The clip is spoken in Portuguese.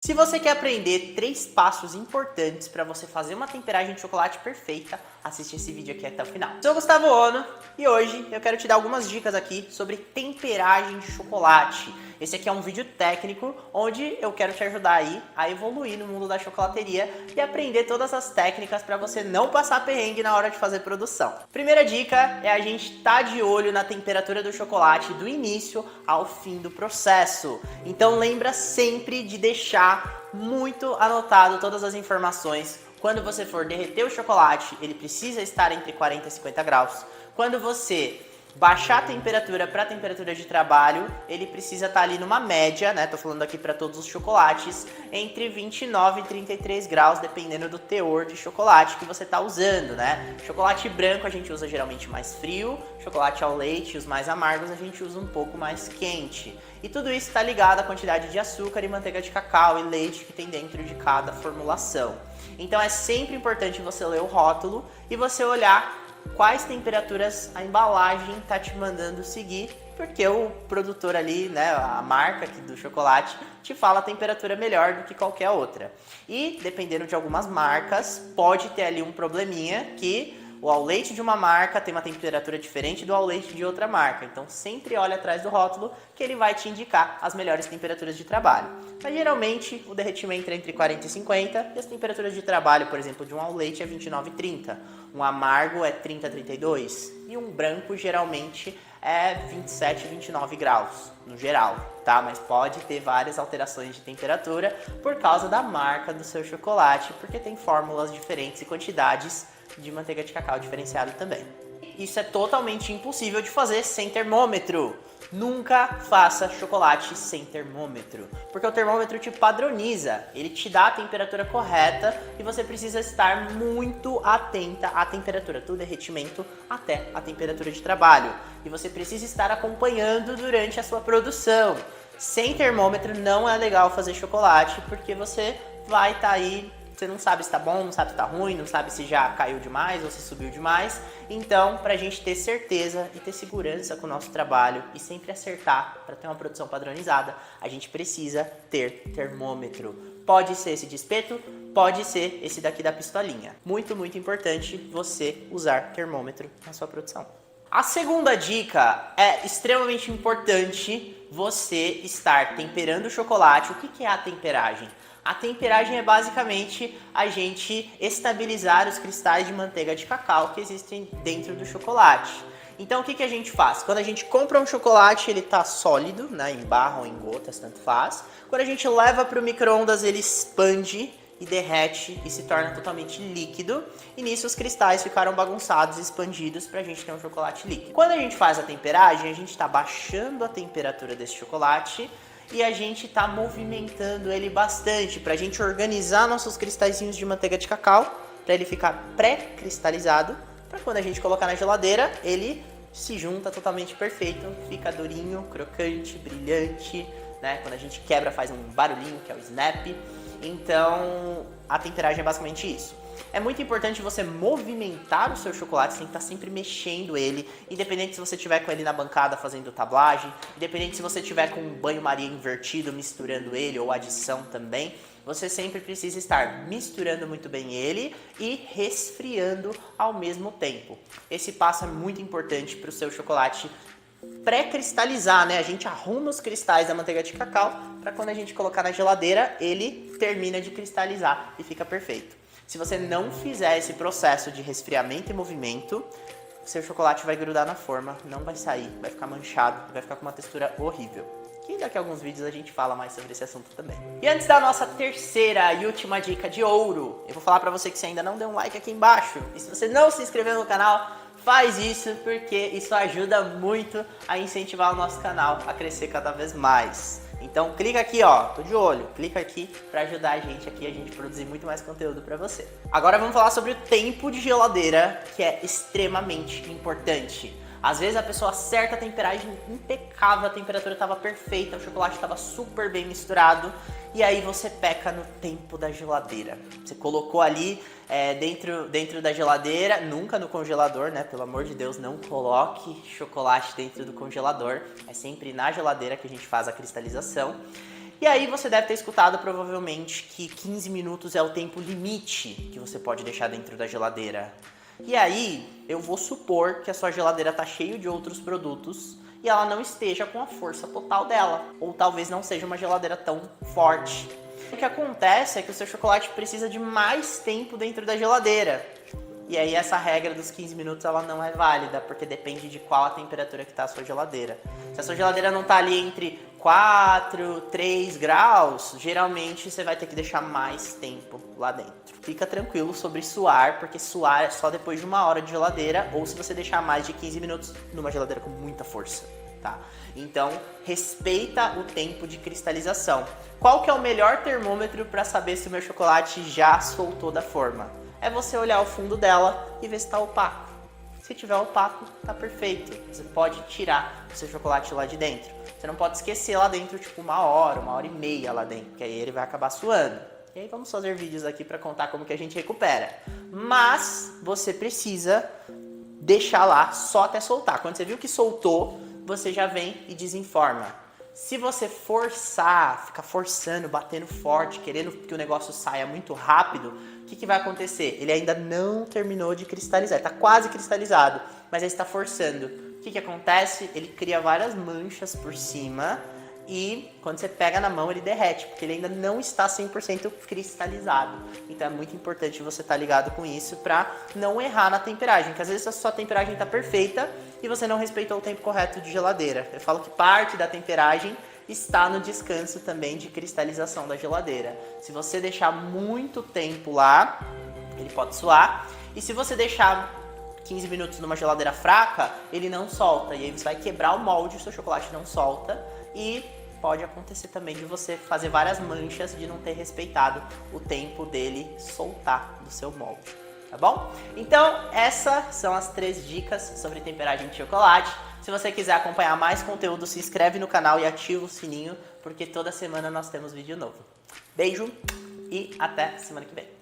Se você quer aprender 3 passos importantes para você fazer uma temperagem de chocolate perfeita, assiste esse vídeo aqui até o final. Sou Gustavo Ono e hoje eu quero te dar algumas dicas aqui sobre temperagem de chocolate. Esse aqui é um vídeo técnico onde eu quero te ajudar aí a evoluir no mundo da chocolateria e aprender todas as técnicas para você não passar perrengue na hora de fazer produção. Primeira dica é a gente estar de olho na temperatura do chocolate do início ao fim do processo. Então lembra sempre de deixar muito anotado todas as informações. Quando você for derreter o chocolate, ele precisa estar entre 40 e 50 graus. Quando você baixar a temperatura para a temperatura de trabalho, ele precisa estar ali numa média, né? Tô falando aqui para todos os chocolates, entre 29 e 33 graus, dependendo do teor de chocolate que você tá usando, né? Chocolate branco a gente usa geralmente mais frio, chocolate ao leite, os mais amargos, a gente usa um pouco mais quente. E tudo isso está ligado à quantidade de açúcar e manteiga de cacau e leite que tem dentro de cada formulação. Então é sempre importante você ler o rótulo e você olhar quais temperaturas a embalagem tá te mandando seguir, porque o produtor ali, né, a marca aqui do chocolate, te fala a temperatura melhor do que qualquer outra. E, dependendo de algumas marcas, pode ter ali um probleminha que o ao leite de uma marca tem uma temperatura diferente do ao leite de outra marca. Então sempre olha atrás do rótulo que ele vai te indicar as melhores temperaturas de trabalho. Mas geralmente o derretimento é entre 40 e 50 e as temperaturas de trabalho, por exemplo, de um ao leite é 29 e 30. Um amargo é 30 a 32 e um branco geralmente é 27 e 29 graus no geral, tá? Mas pode ter várias alterações de temperatura por causa da marca do seu chocolate, porque tem fórmulas diferentes e quantidades de manteiga de cacau diferenciado também. Isso é totalmente impossível de fazer sem termômetro. Nunca faça chocolate sem termômetro, porque o termômetro te padroniza, ele te dá a temperatura correta e você precisa estar muito atenta à temperatura do derretimento até a temperatura de trabalho. E você precisa estar acompanhando durante a sua produção. Sem termômetro não é legal fazer chocolate, porque você vai estar aí, você não sabe se tá bom, não sabe se tá ruim, não sabe se já caiu demais ou se subiu demais. Então, pra gente ter certeza e ter segurança com o nosso trabalho e sempre acertar para ter uma produção padronizada, a gente precisa ter termômetro. Pode ser esse de espeto, pode ser esse daqui da pistolinha. Muito, muito importante você usar termômetro na sua produção. A segunda dica é extremamente importante você estar temperando o chocolate. O que é a temperagem? A temperagem é basicamente a gente estabilizar os cristais de manteiga de cacau que existem dentro do chocolate. Então o que a gente faz? Quando a gente compra um chocolate, ele tá sólido, né, em barra ou em gotas, tanto faz. Quando a gente leva para o micro-ondas, ele expande e derrete e se torna totalmente líquido. E nisso os cristais ficaram bagunçados e expandidos para a gente ter um chocolate líquido. Quando a gente faz a temperagem, a gente está baixando a temperatura desse chocolate e a gente está movimentando ele bastante para a gente organizar nossos cristalzinhos de manteiga de cacau, para ele ficar pré-cristalizado, para quando a gente colocar na geladeira, ele se junta totalmente perfeito, fica durinho, crocante, brilhante, né? Quando a gente quebra faz um barulhinho, que é o snap. Então, a temperagem é basicamente isso. É muito importante você movimentar o seu chocolate, você tem que estar sempre mexendo ele, independente se você estiver com ele na bancada fazendo tablagem, independente se você estiver com um banho-maria invertido misturando ele ou adição também, você sempre precisa estar misturando muito bem ele e resfriando ao mesmo tempo. Esse passo é muito importante para o seu chocolate pré-cristalizar, né? A gente arruma os cristais da manteiga de cacau para quando a gente colocar na geladeira, ele termina de cristalizar e fica perfeito. Se você não fizer esse processo de resfriamento e movimento, seu chocolate vai grudar na forma, não vai sair, vai ficar manchado, vai ficar com uma textura horrível. E daqui a alguns vídeos a gente fala mais sobre esse assunto também. E antes da nossa terceira e última dica de ouro, eu vou falar pra você que você ainda não deu um like aqui embaixo. E se você não se inscreveu no canal, faz isso, porque isso ajuda muito a incentivar o nosso canal a crescer cada vez mais. Então clica aqui, ó, tô de olho, clica aqui pra ajudar a gente produzir muito mais conteúdo pra você. Agora vamos falar sobre o tempo de geladeira, que é extremamente importante. Às vezes a pessoa acerta a temperagem impecável, a temperatura estava perfeita, o chocolate estava super bem misturado e aí você peca no tempo da geladeira. Você colocou ali dentro da geladeira, nunca no congelador, né? Pelo amor de Deus, não coloque chocolate dentro do congelador. É sempre na geladeira que a gente faz a cristalização. E aí você deve ter escutado provavelmente que 15 minutos é o tempo limite que você pode deixar dentro da geladeira. E aí eu vou supor que a sua geladeira está cheia de outros produtos e ela não esteja com a força total dela. Ou talvez não seja uma geladeira tão forte. O que acontece é que o seu chocolate precisa de mais tempo dentro da geladeira. E aí essa regra dos 15 minutos ela não é válida, porque depende de qual a temperatura que está a sua geladeira. Se a sua geladeira não está ali entre 4, 3 graus, geralmente você vai ter que deixar mais tempo lá dentro. Fica tranquilo sobre suar, porque suar é só depois de 1 hora de geladeira, ou se você deixar mais de 15 minutos numa geladeira com muita força. Tá? Então, respeita o tempo de cristalização. Qual que é o melhor termômetro para saber se o meu chocolate já soltou da forma? É você olhar o fundo dela e ver se está opaco. Se tiver opaco, tá perfeito. Você pode tirar o seu chocolate lá de dentro. Você não pode esquecer lá dentro, tipo 1 hora, 1h30 lá dentro, que aí ele vai acabar suando. E aí vamos fazer vídeos aqui para contar como que a gente recupera. Mas você precisa deixar lá só até soltar. Quando você viu que soltou, você já vem e desenforma. Se você forçar, ficar forçando, batendo forte, querendo que o negócio saia muito rápido, o que vai acontecer? Ele ainda não terminou de cristalizar, está quase cristalizado, mas aí está forçando. O que acontece? Ele cria várias manchas por cima e quando você pega na mão ele derrete, porque ele ainda não está 100% cristalizado. Então é muito importante você estar ligado com isso para não errar na temperagem, porque às vezes a sua temperagem está perfeita e você não respeitou o tempo correto de geladeira. Eu falo que parte da temperagem está no descanso também de cristalização da geladeira. Se você deixar muito tempo lá, ele pode suar. E se você deixar 15 minutos numa geladeira fraca, ele não solta. E aí você vai quebrar o molde, o seu chocolate não solta. E pode acontecer também de você fazer várias manchas de não ter respeitado o tempo dele soltar do seu molde. Tá bom? Então, essas são as 3 dicas sobre temperagem de chocolate. Se você quiser acompanhar mais conteúdo, se inscreve no canal e ativa o sininho, porque toda semana nós temos vídeo novo. Beijo e até semana que vem.